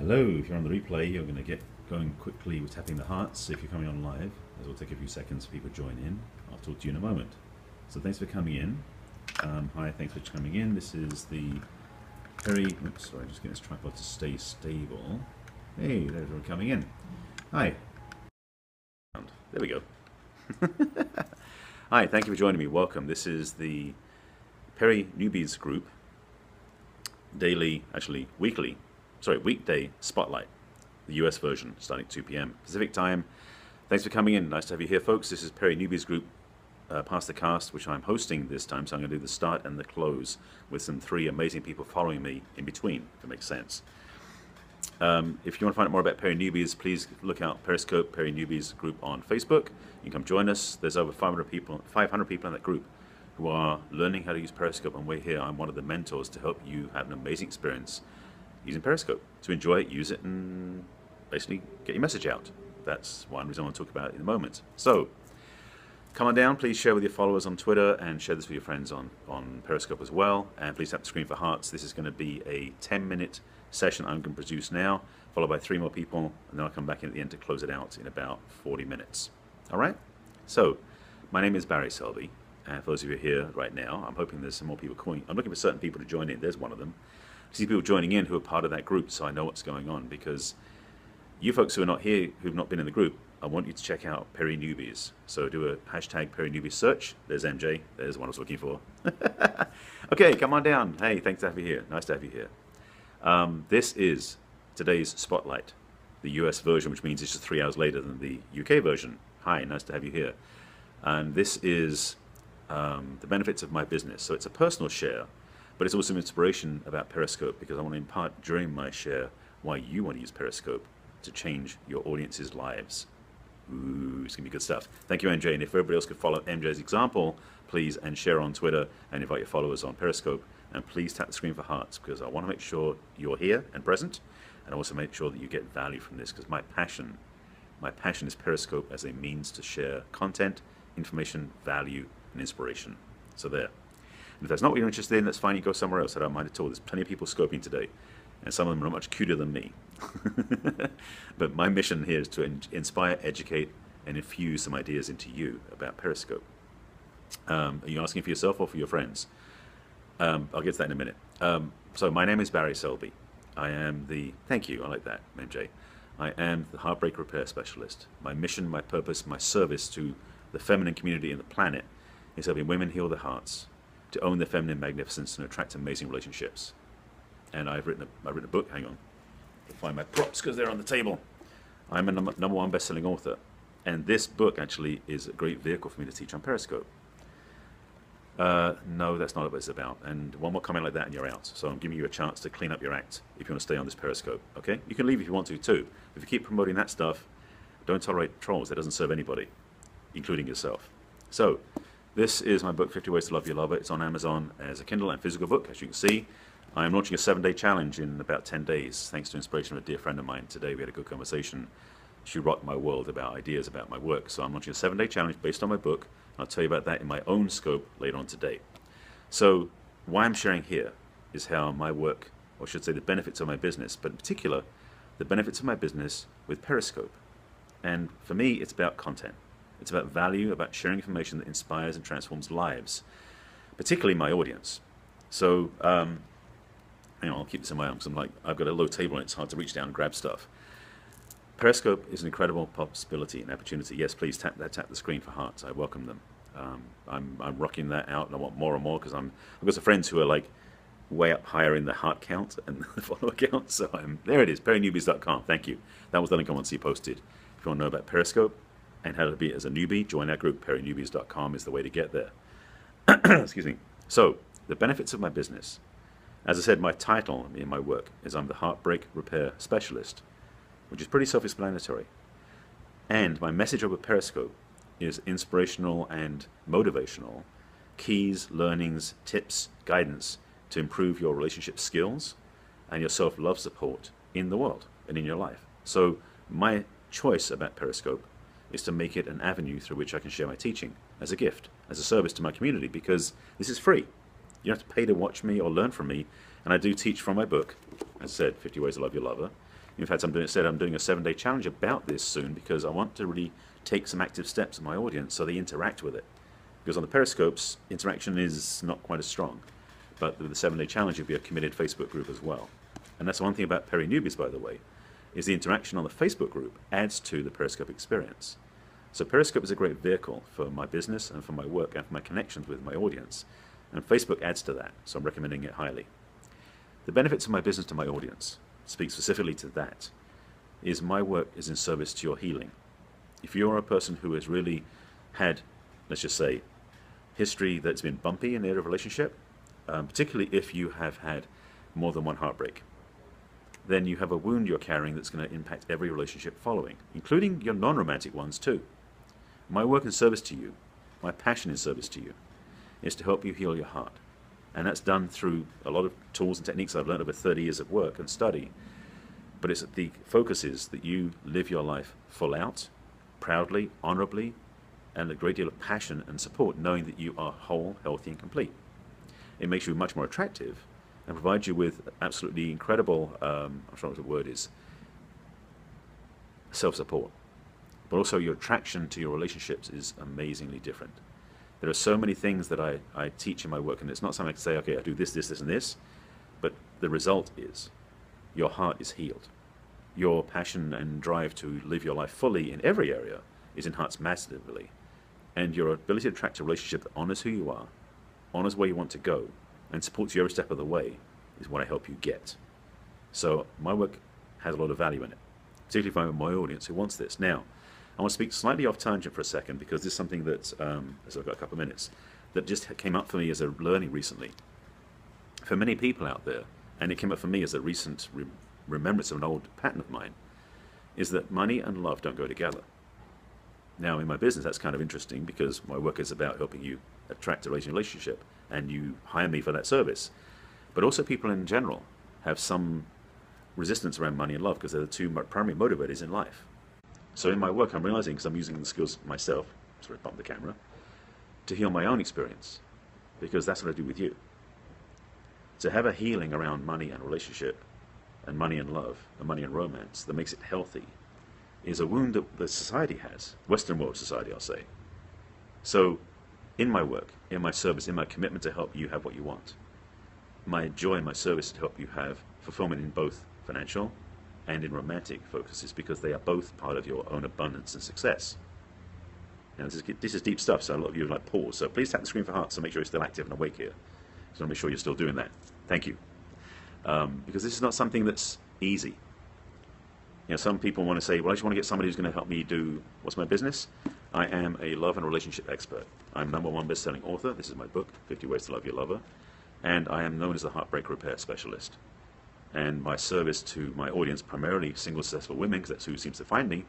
Hello, if you're on the replay, you're going to get going quickly with tapping the hearts if you're coming on live, as it'll take a few seconds for people to join in. I'll talk to you in a moment. So thanks for coming in. Hi, thanks for coming in. This is the Perry, oops, sorry, just getting this tripod to stay stable. Hey, there's everyone coming in. Hi. There we go. Hi, thank you for joining me. Welcome. This is the Perry Newbies group weekday spotlight, the US version, starting at 2 p.m. Pacific time. Thanks for coming in. Nice to have you here, folks. This is Perry Newbies group, Past the Cast, which I'm hosting this time, so I'm going to do the start and the close with some three amazing people following me in between, if it makes sense. If you want to find out more about Perry Newbies, please look out Periscope, Perry Newbies group on Facebook. You can come join us. There's over 500 people in that group who are learning how to use Periscope, and we're here. I'm one of the mentors to help you have an amazing experience using Periscope, to enjoy it, use it, and basically get your message out. That's one reason I want to talk about it in a moment. So, come on down, please share with your followers on Twitter and share this with your friends on Periscope as well. And please tap the screen for hearts. This is going to be a 10-minute session I'm going to produce now, followed by 3 more people, and then I'll come back in at the end to close it out in about 40 minutes. All right? So, my name is Barry Selby, and for those of you who are here right now, I'm hoping there's some more people calling. I'm looking for certain people to join in. There's one of them. I see people joining in who are part of that group, so I know what's going on, because you folks who are not here, who've not been in the group, I want you to check out Perry Newbies. So do a hashtag Perry Newbies search. There's MJ. There's one I was looking for. Okay, come on down. Hey, thanks to have you here. Nice to have you here. This is today's Spotlight, the US version, which means it's just 3 hours later than the UK version. Hi, nice to have you here. And this is the benefits of my business. So it's a personal share, but it's also an inspiration about Periscope, because I want to impart during my share why you want to use Periscope to change your audience's lives. Ooh, it's going to be good stuff. Thank you, MJ. And if everybody else could follow MJ's example, please, and share on Twitter and invite your followers on Periscope. And please tap the screen for hearts, because I want to make sure you're here and present, and also make sure that you get value from this, because my passion is Periscope as a means to share content, information, value, and inspiration. So there. And if that's not what you're interested in, that's fine. You go somewhere else. I don't mind at all. There's plenty of people scoping today, and some of them are much cuter than me. But my mission here is to inspire, educate, and infuse some ideas into you about Periscope. Are you asking for yourself or for your friends? I'll get to that in a minute. So my name is Barry Selby. I am the, thank you, I like that, MJ. I am the heartbreak repair specialist. My mission, my purpose, my service to the feminine community and the planet is helping women heal their hearts, to own their feminine magnificence and attract amazing relationships. And I've written a book. Hang on, I'll find my props because they're on the table. I'm a #1 best-selling author, and this book actually is a great vehicle for me to teach on Periscope. No, that's not what it's about. And one more comment like that and you're out. So I'm giving you a chance to clean up your act if you want to stay on this Periscope. Okay? You can leave if you want to too. If you keep promoting that stuff, don't tolerate trolls. That doesn't serve anybody, including yourself. So this is my book, 50 Ways to Love Your Lover. It's on Amazon as a Kindle and physical book, as you can see. I am launching a 7-day challenge in about 10 days, thanks to inspiration of a dear friend of mine. Today we had a good conversation. She rocked my world about ideas about my work. So I'm launching a 7-day challenge based on my book. I'll tell you about that in my own scope later on today. So why I'm sharing here is how my work, or I should say the benefits of my business, but in particular, the benefits of my business with Periscope. And for me, it's about content. It's about value, about sharing information that inspires and transforms lives, particularly my audience. So, hang on, I'll keep this in my arms. I've got a low table and it's hard to reach down and grab stuff. Periscope is an incredible possibility and opportunity. Yes, please tap the screen for hearts. I welcome them. I'm rocking that out, and I want more and more, because I've got some friends who are like way up higher in the heart count and the follower count. So there it is, perrynewbies.com. Thank you. That was the link I want to see posted. If you want to know about Periscope and how to be as a newbie, join our group. Perrynewbies.com is the way to get there. Excuse me. So the benefits of my business. As I said, my title in my work is I'm the heartbreak repair specialist, which is pretty self-explanatory. And my message over Periscope is inspirational and motivational keys, learnings, tips, guidance to improve your relationship skills and your self-love support in the world and in your life. So my choice about Periscope is to make it an avenue through which I can share my teaching as a gift, as a service to my community, because this is free. You don't have to pay to watch me or learn from me. And I do teach from my book, as I said, 50 Ways to Love Your Lover. In fact, I'm doing a 7-day challenge about this soon because I want to really take some active steps in my audience so they interact with it. Because on the Periscopes, interaction is not quite as strong. But with the 7-day challenge, you'll be a committed Facebook group as well. And that's one thing about Peri Newbies, by the way, is the interaction on the Facebook group adds to the Periscope experience. So Periscope is a great vehicle for my business and for my work and for my connections with my audience. And Facebook adds to that, so I'm recommending it highly. The benefits of my business to my audience, speak specifically to that, is my work is in service to your healing. If you're a person who has really had, let's just say, history that's been bumpy in the area of relationship, particularly if you have had more than one heartbreak, then you have a wound you're carrying that's going to impact every relationship following, including your non-romantic ones too. My work in service to you, my passion in service to you, is to help you heal your heart. And that's done through a lot of tools and techniques I've learned over 30 years of work and study. But the focus is that you live your life full out, proudly, honorably, and a great deal of passion and support, knowing that you are whole, healthy, and complete. It makes you much more attractive and provides you with absolutely incredible, I'm not sure what the word is, self-support. But also your attraction to your relationships is amazingly different. There are so many things that I teach in my work, and it's not something I can say, okay, I do this, this, this, and this, but the result is your heart is healed. Your passion and drive to live your life fully in every area is enhanced massively. And your ability to attract a relationship that honors who you are, honors where you want to go, and supports you every step of the way is what I help you get. So my work has a lot of value in it, particularly if I'm in my audience who wants this. Now, I want to speak slightly off tangent for a second because this is something that, as I've got a couple of minutes, that just came up for me as a learning recently. For many people out there, and it came up for me as a recent remembrance of an old pattern of mine, is that money and love don't go together. Now, in my business, that's kind of interesting because my work is about helping you attract a relationship, and you hire me for that service. But also people in general have some resistance around money and love because they're the two primary motivators in life. So in my work, I'm realizing, because I'm using the skills myself, sorry, bump the camera, to heal my own experience, because that's what I do with you. To have a healing around money and relationship, and money and love, and money and romance that makes it healthy, is a wound that the society has, Western world society, I'll say. So in my work, in my service, in my commitment to help you have what you want, my joy and my service to help you have fulfillment in both financial and in romantic focuses, because they are both part of your own abundance and success. Now this is deep stuff, so a lot of you are like pause, so please tap the screen for hearts, so make sure you're still active and awake here. So make sure you're still doing that. Thank you. Because this is not something that's easy. You know, some people want to say, well, I just want to get somebody who's going to help me do, what's my business? I am a love and relationship expert. I'm #1 best-selling author. This is my book, 50 Ways to Love Your Lover. And I am known as the heartbreak repair specialist. And my service to my audience, primarily single successful women, because that's who seems to find me,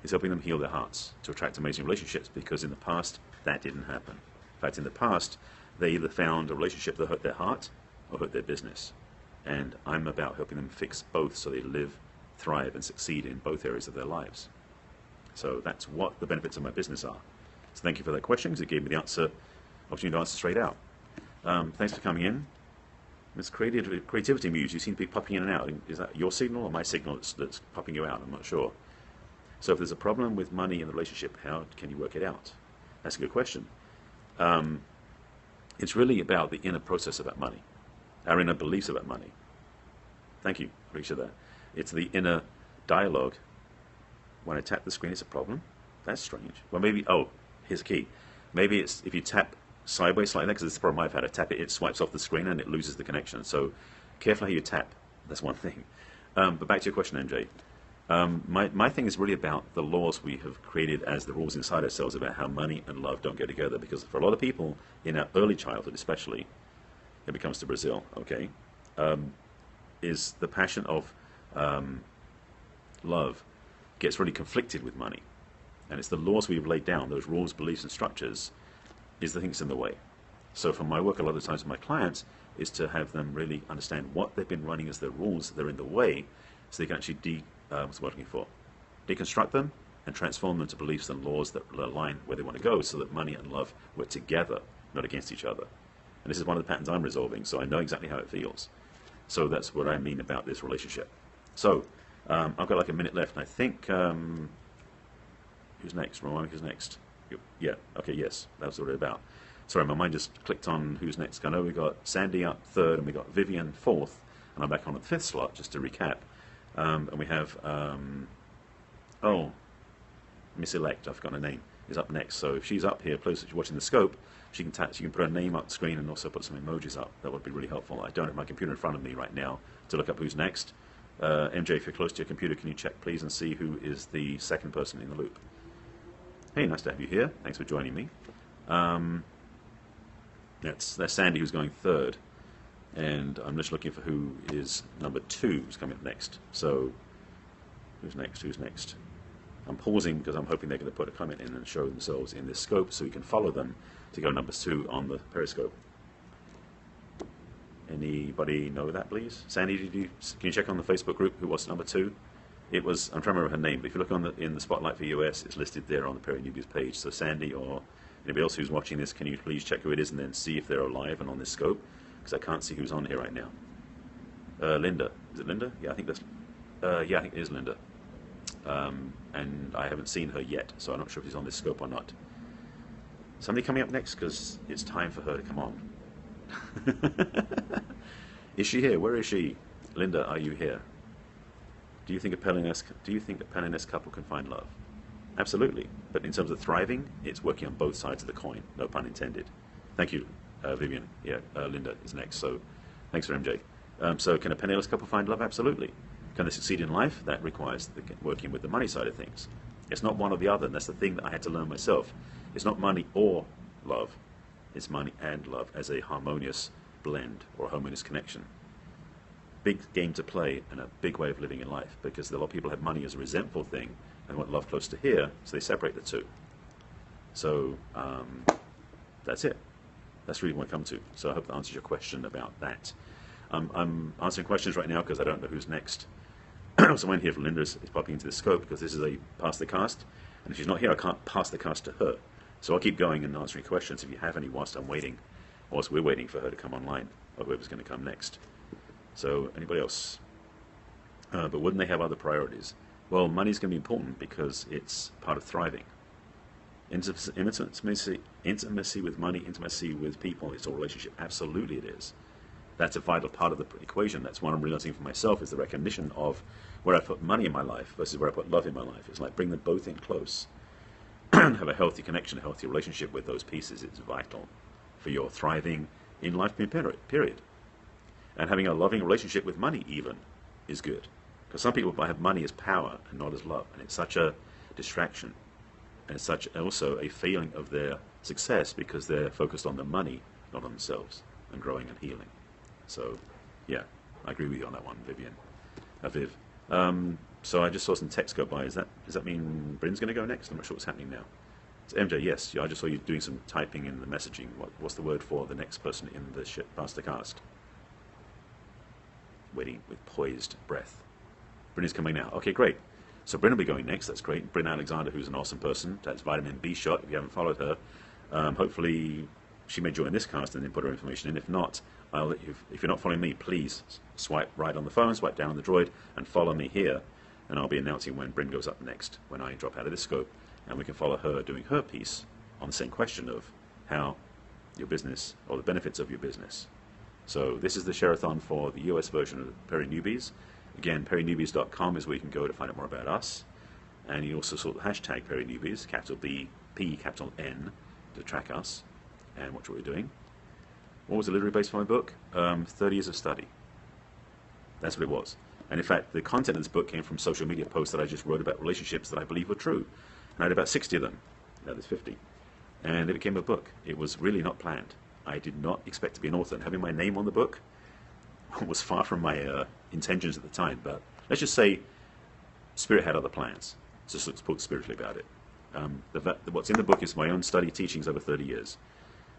is helping them heal their hearts to attract amazing relationships, because in the past, that didn't happen. In fact, in the past, they either found a relationship that hurt their heart or hurt their business. And I'm about helping them fix both so they live, thrive, and succeed in both areas of their lives. So that's what the benefits of my business are. So thank you for that question, because it gave me the opportunity to answer straight out. Thanks for coming in. This creativity muse, you seem to be popping in and out. Is that your signal or my signal that's popping you out? I'm not sure. So if there's a problem with money in the relationship, how can you work it out? That's a good question. It's really about the inner process about money, our inner beliefs about money. Thank you, appreciate that. It's the inner dialogue. When I tap the screen, it's a problem. That's strange. Well, maybe, oh, here's the key. Maybe it's if you tap sideways like that, because this is the problem I've had. I tap it, it swipes off the screen and it loses the connection. So careful how you tap. That's one thing. But back to your question, MJ. My thing is really about the laws we have created as the rules inside ourselves about how money and love don't go together. Because for a lot of people, in our early childhood especially, if it comes to Brazil, okay, is the passion of love gets really conflicted with money. And it's the laws we've laid down, those rules, beliefs, and structures, is the thing that's in the way. So for my work, a lot of times with my clients, is to have them really understand what they've been running as their rules that are in the way, so they can actually deconstruct them and transform them to beliefs and laws that align where they want to go, so that money and love work together, not against each other. And this is one of the patterns I'm resolving, so I know exactly how it feels. So that's what I mean about this relationship. So I've got like a minute left, and I think who's next? Remind me who's next. Yeah. Okay. Yes, that was what it about. Sorry, my mind just clicked on who's next. I know we got Sandy up third, and we got Vivian fourth, and I'm back on the fifth slot. Just to recap, and we have oh, Miss Elect. I've forgotten her name. Is up next. So if she's up here, close, she's watching the scope. She can put her name up the screen and also put some emojis up. That would be really helpful. I don't have my computer in front of me right now to look up who's next. MJ, if you're close to your computer, can you check please and see who is the second person in the loop? Hey, nice to have you here. Thanks for joining me. That's Sandy who's going third, and I'm just looking for who is number 2 who's coming up next. So who's next? Who's next? I'm pausing because I'm hoping they're going to put a comment in and show themselves in this scope so we can follow them to go number 2 on the periscope. Anybody know that, please? Sandy, can you check on the Facebook group who was number 2? It was, I'm trying to remember her name, but if you look in the Spotlight for US, it's listed there on the Perry Newbies page. So Sandy or anybody else who's watching this, can you please check who it is and then see if they're alive and on this scope? Because I can't see who's on here right now. Linda. Is it Linda? Yeah, I think that's, yeah, I think it is Linda. And I haven't seen her yet, so I'm not sure if she's on this scope or not. Somebody coming up next, because it's time for her to come on. Is she here? Where is she? Linda, are you here? Do you think a penniless couple can find love? Absolutely. But in terms of thriving, it's working on both sides of the coin. No pun intended. Thank you, Vivian. Yeah, Linda is next. So thanks for MJ. So can a penniless couple find love? Absolutely. Can they succeed in life? That requires working with the money side of things. It's not one or the other, and that's the thing that I had to learn myself. It's not money or love. It's money and love as a harmonious blend or a harmonious connection. Big game to play and a big way of living in life, because a lot of people have money as a resentful thing and want love close to here, so they separate the two. So that's it. That's really what I come to. So I hope that answers your question about that. I'm answering questions right now because I don't know who's next. Someone here from Linda is popping into the scope because this is a pass the cast, and if she's not here, I can't pass the cast to her. So I'll keep going and answering questions if you have any whilst I'm waiting, whilst we're waiting for her to come online, or whoever's going to come next. So anybody else? But wouldn't they have other priorities? Well, money's going to be important because it's part of thriving. Intimacy with money, intimacy with people, it's a relationship. Absolutely it is. That's a vital part of the equation. That's what I'm realizing for myself, is the recognition of where I put money in my life versus where I put love in my life. It's like bring them both in close and have a healthy connection, a healthy relationship with those pieces. It's vital for your thriving in life period. And having a loving relationship with money even is good. Because some people have money as power and not as love. And it's such a distraction. And it's such also a feeling of their success because they're focused on the money, not on themselves, and growing and healing. So, yeah, I agree with you on that one, Vivian. Viv. So I just saw some text go by. Does that mean Bryn's going to go next? I'm not sure what's happening now. It's MJ, yes. I just saw you doing some typing in the messaging. What's the word for the next person in the past the cast? Waiting with poised breath. Bryn is coming now. Okay, great. So Bryn will be going next. That's great. Bryn Alexander, who's an awesome person. That's vitamin B shot. If you haven't followed her, hopefully she may join this cast and then put her information in. If not, I'll let you. If you're not following me, please swipe right on the phone, swipe down on the droid, and follow me here. And I'll be announcing when Bryn goes up next, when I drop out of this scope, and we can follow her doing her piece on the same question of how your business, or the benefits of your business. So this is the share-a-thon for the US version of Perry Newbies. Again, perrynewbies.com is where you can go to find out more about us. And you also saw the hashtag Perry Newbies, capital B, P, capital N, to track us and watch what we're doing. What was the literary base for my book? 30 years of study. That's what it was. And in fact, the content of this book came from social media posts that I just wrote about relationships that I believe were true. And I had about 60 of them. Now there's 50. And it became a book. It was really not planned. I did not expect to be an author. And having my name on the book was far from my intentions at the time. But let's just say Spirit had other plans. So let's talk spiritually about it. What's in the book is my own study teachings over 30 years.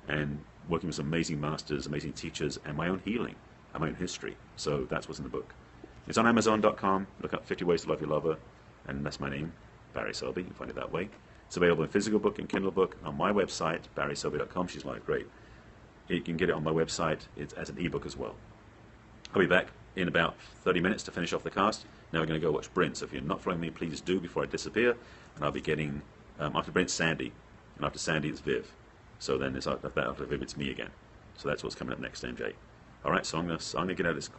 And working with some amazing masters, amazing teachers, and my own healing, and my own history. So that's what's in the book. It's on Amazon.com. Look up 50 Ways to Love Your Lover, and that's my name, Barry Selby. You can find it that way. It's available in physical book and Kindle book on my website, barryselby.com. She's like, great. You can get it on my website. It's as an ebook as well. I'll be back in about 30 minutes to finish off the cast. Now we're going to go watch Bryn. So if you're not following me, please do before I disappear. And I'll be getting, after Bryn, Sandy. And after Sandy, it's Viv. So then it's after Viv, it's me again. So that's what's coming up next, MJ. All right, so I'm going to get out of this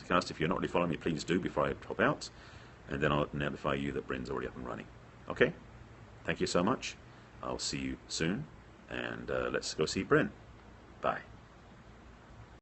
cast. If you're not already following me, please do before I drop out. And then I'll notify you that Bryn's already up and running. Okay? Thank you so much. I'll see you soon. And let's go see Bryn. Bye.